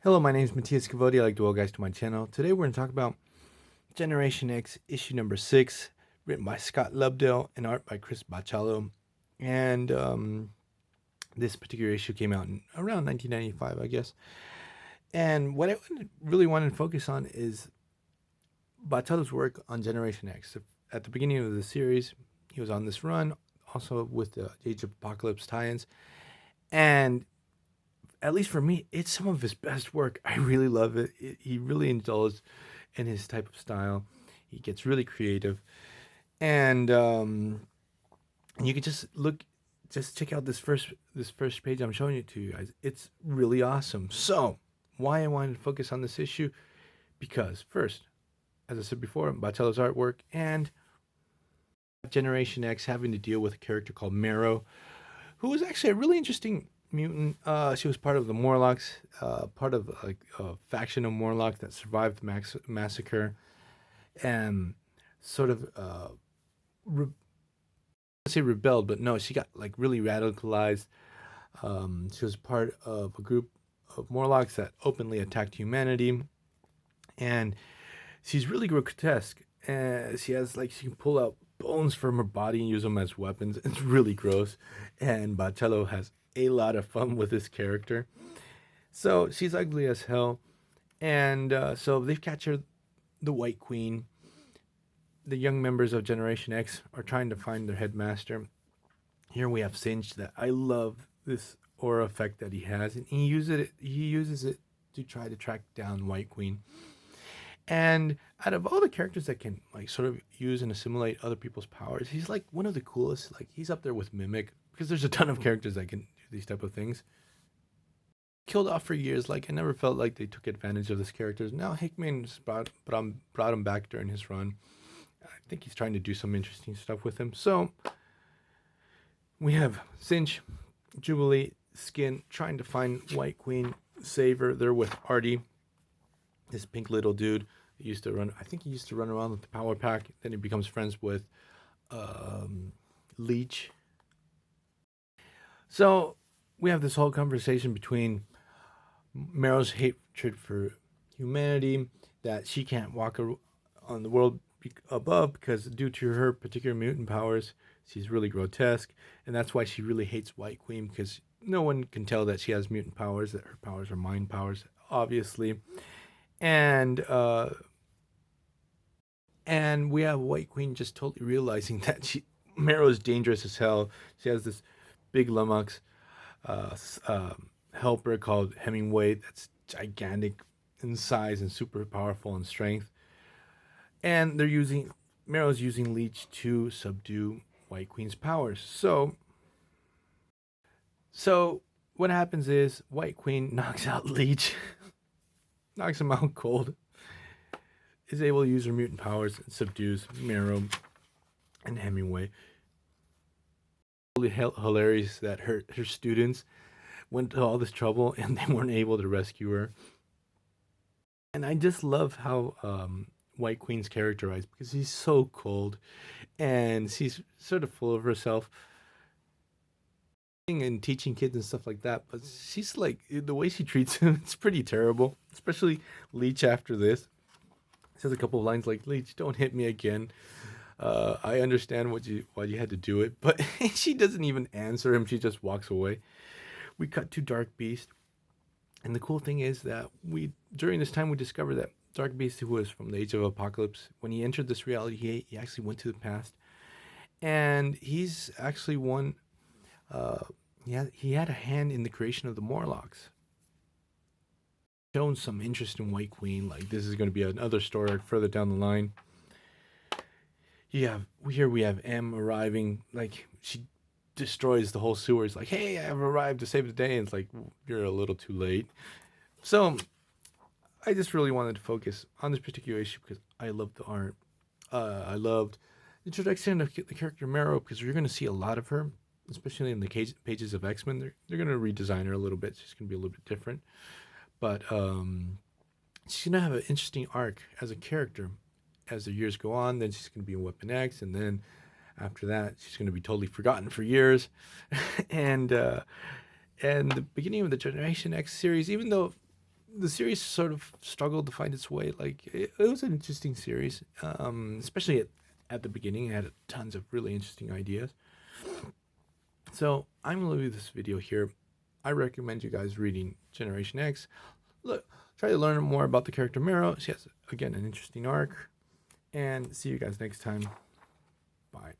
Hello, my name is Matthias Cavodi. I like to welcome guys to my channel. Today we're going to talk about Generation X issue number 6, written by Scott Lobdell and art by Chris Bachalo. And this particular issue came out in around 1995, I guess. And what I really wanted to focus on is Bachalo's work on Generation X. At the beginning of the series, he was on this run, also with the Age of Apocalypse tie-ins. And at least for me, it's some of his best work. I really love it. He really indulges in his type of style. He gets really creative, and you can just check out this first page I'm showing it to you guys. It's really awesome. So, why I wanted to focus on this issue? Because first, as I said before, Bachalo's artwork and Generation X having to deal with a character called Marrow, who was actually a really interesting mutant. She was part of the Morlocks, part of like a faction of Morlock that survived the massacre, and sort of say rebelled, but no, she got like really radicalized. She was part of a group of Morlocks that openly attacked humanity, and she's really grotesque. And she can pull out bones from her body and use them as weapons. It's really gross, and Bachalo has a lot of fun with this character. So she's ugly as hell, and so they've captured the White Queen. The young members of Generation X are trying to find their headmaster. Here we have Singe. That I love this aura effect that he has, and he uses it to try to track down White Queen. And out of all the characters that can like sort of use and assimilate other people's powers, he's like one of the coolest. Like he's up there with Mimic, because there's a ton of characters that can do these type of things. Killed off for years. Like I never felt like they took advantage of this character. Now Hickman brought him back during his run. I think he's trying to do some interesting stuff with him. So we have Singe, Jubilee, Skin trying to find White Queen, save her. They're with Artie, this pink little dude. He used to run. I think he used to run around with the Power Pack. Then he becomes friends with Leech. So we have this whole conversation between Marrow's hatred for humanity, that she can't walk on the world above because due to her particular mutant powers, she's really grotesque, and that's why she really hates White Queen, because no one can tell that she has mutant powers, that her powers are mind powers, obviously. And we have White Queen just totally realizing that Marrow is dangerous as hell. She has this big lummox helper called Hemingway that's gigantic in size and super powerful in strength. And Marrow's using Leech to subdue White Queen's powers. So what happens is White Queen knocks out Leech, knocks him out cold, is able to use her mutant powers and subdues Marrow and Hemingway. Really hilarious that her students went to all this trouble and they weren't able to rescue her. And I just love how White Queen's characterized, because she's so cold and she's sort of full of herself and teaching kids and stuff like that, but she's like, the way she treats him, it's pretty terrible, especially Leech. After this, says a couple of lines like, "Leech, don't hit me again. I understand why you had to do it," but she doesn't even answer him. She just walks away. We cut to Dark Beast, and the cool thing is that during this time we discover that Dark Beast, who was from the Age of Apocalypse, when he entered this reality, he actually went to the past, and he's actually one. He had a hand in the creation of the Morlocks. Shown some interest in White Queen, like this is going to be another story further down the line. We have M arriving, like she destroys the whole sewer. It's like, "Hey, I've arrived to save the day," and it's like, you're a little too late. So I just really wanted to focus on this particular issue because I loved the art. I loved the introduction of the character Marrow, because you're going to see a lot of her, especially in the pages of X-Men. They're going to redesign her a little bit. She's going to be a little bit different. But she's going to have an interesting arc as a character as the years go on. Then she's going to be in Weapon X, and then after that, she's going to be totally forgotten for years. and the beginning of the Generation X series, even though the series sort of struggled to find its way. Like it was an interesting series, especially at the beginning. It had tons of really interesting ideas. So I'm gonna leave this video here. I recommend you guys reading Generation X. Look, try to learn more about the character Marrow. She has, again, an interesting arc. And see you guys next time. Bye.